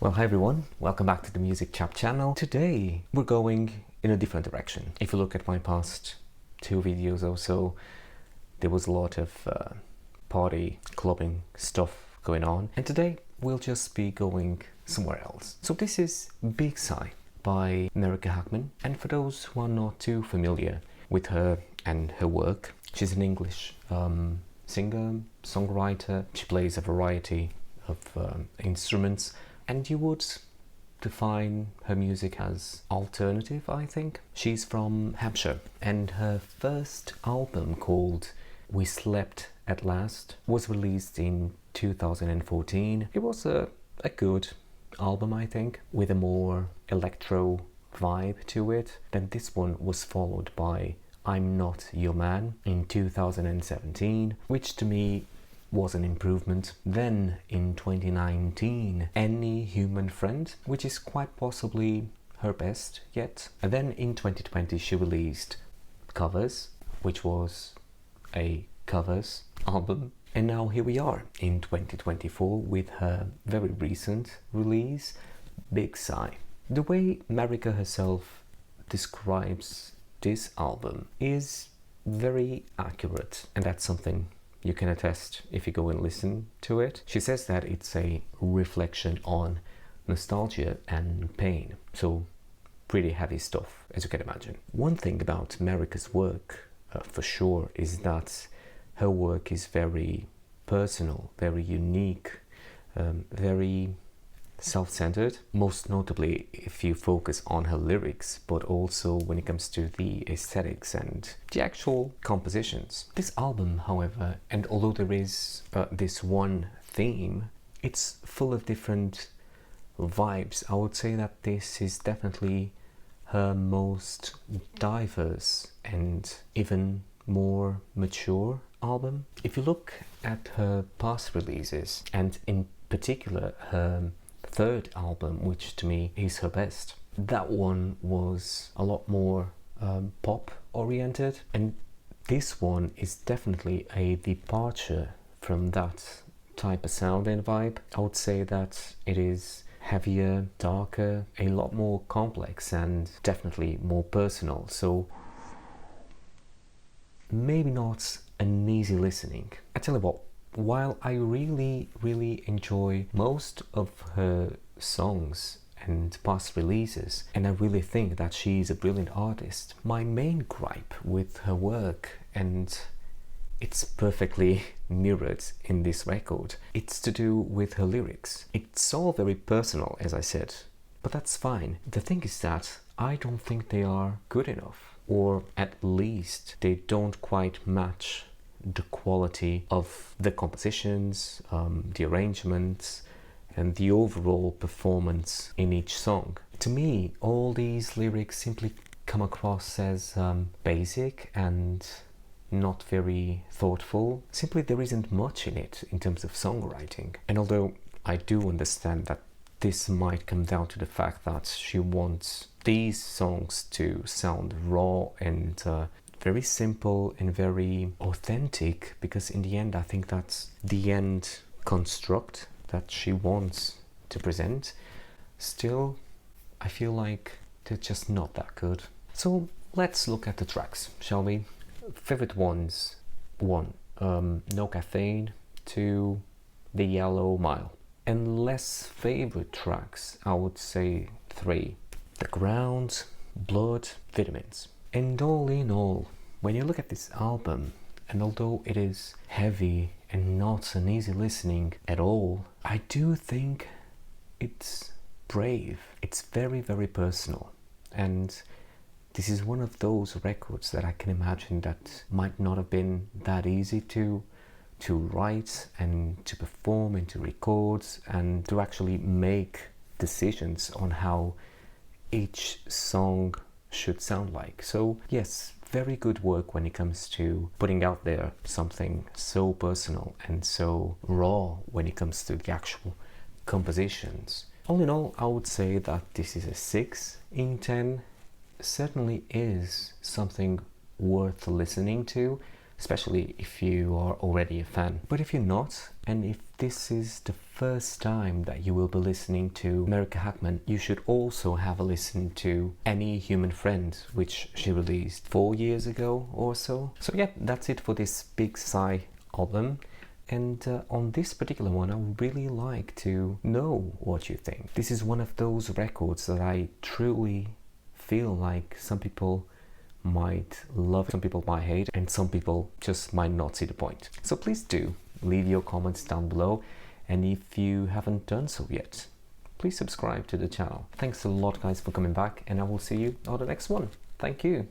Well, hi everyone, welcome back to the Music Chap channel. Today we're going in a different direction. If you look at my past two videos or so, there was a lot of party, clubbing stuff going on, and today we'll just be going somewhere else. So this is Big Sigh by America Hackman, and for those who are not too familiar with her and her work, she's an English singer, songwriter. She plays a variety of instruments, and you would define her music as alternative, I think. She's from Hampshire, and her first album, called We Slept at Last, was released in 2014. It was a good album, I think, with a more electro vibe to it. Then this one was followed by I'm Not Your Man in 2017, which to me was an improvement. Then in 2019, Any Human Friend, which is quite possibly her best yet. And then in 2020 she released Covers, which was a covers album. And now here we are in 2024 with her very recent release, Big Sigh. The way Marika herself describes this album is very accurate, and that's something you can attest if you go and listen to it. She says that it's a reflection on nostalgia and pain, so pretty heavy stuff, as you can imagine. One thing about Marika's work for sure is that her work is very personal, very unique, very self-centered, most notably if you focus on her lyrics, but also when it comes to the aesthetics and the actual compositions. This album, however, and although there is this one theme, it's full of different vibes. I would say that this is definitely her most diverse and even more mature album. If you look at her past releases, and in particular her third album, which to me is her best, that one was a lot more pop oriented, and this one is definitely a departure from that type of sound and vibe. I would say that it is heavier, darker, a lot more complex, and definitely more personal, so maybe not an easy listening. I tell you what, while I really enjoy most of her songs and past releases, and I really think that she is a brilliant artist, my main gripe with her work, and it's perfectly mirrored in this record, it's to do with her lyrics. It's all very personal, as I said, but that's fine. The thing is that I don't think they are good enough, or at least they don't quite match the quality of the compositions, the arrangements, and the overall performance in each song. To me, all these lyrics simply come across as basic and not very thoughtful. Simply, there isn't much in it in terms of songwriting. And although I do understand that this might come down to the fact that she wants these songs to sound raw and very simple and very authentic, because in the end I think that's the end construct that she wants to present, still I feel like they're just not that good. So let's look at the tracks, shall we? Favorite ones: 1, No Caffeine; 2, The Yellow Mile. And less favorite tracks, I would say 3, The Ground, Blood, Vitamins. And all in all, when you look at this album, and although it is heavy and not an easy listening at all, I do think it's brave. It's very personal, and this is one of those records that I can imagine that might not have been that easy to write and to perform and to record and to actually make decisions on how each song should sound like. So yes, very good work when it comes to putting out there something so personal and so raw when it comes to the actual compositions. All in all, I would say that this is a 6 in 10. Certainly is something worth listening to, especially if you are already a fan. But if you're not, and if this is the first time that you will be listening to America Hackman, you should also have a listen to Any Human Friend, which she released 4 years ago or so. So yeah, that's it for this Big Sigh album. And on this particular one, I would really like to know what you think. This is one of those records that I truly feel like some people might love, some people might hate, and some people just might not see the point. So please do leave your comments down below, and if you haven't done so yet, please subscribe to the channel. Thanks a lot guys for coming back, and I will see you on the next one. Thank you.